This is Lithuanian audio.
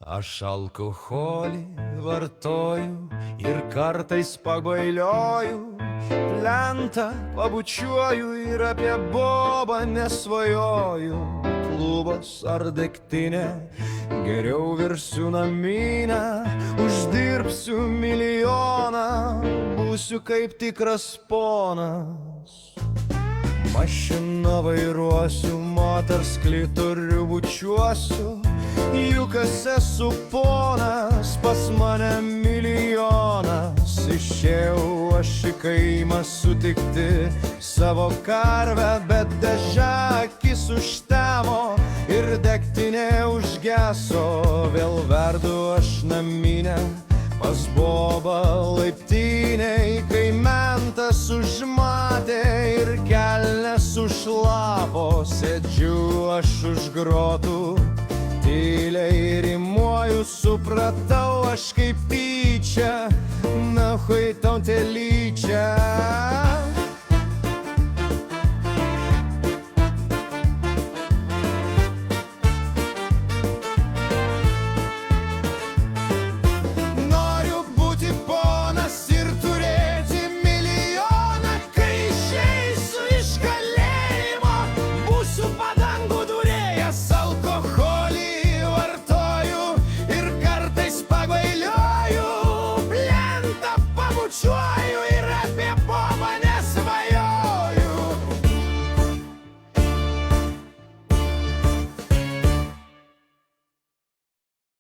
Aš alkoholį vartoju ir kartais pabailioju, lentą pabučiuoju ir apie bobą nesvajoju. Klubas ar degtinė, geriau virsiu naminę, uždirbsiu milijoną, būsiu kaip tikras ponas. Mašiną vairuosiu, moters klitorių bučiuosiu, juk esu ponas, pas mane milijonas. Išėjau aš į kaimą sutikti savo karvę, bet daža akis užtemo ir degtinė užgeso. Vėl verdu aš naminę, pas bobą laiptinėj, kai mentas užmatė ir kelnes sušlapo. Sėdžiu aš už grotų, tyliai rimuoju, supratau aš kaip tyčia, nahui tau telyčia.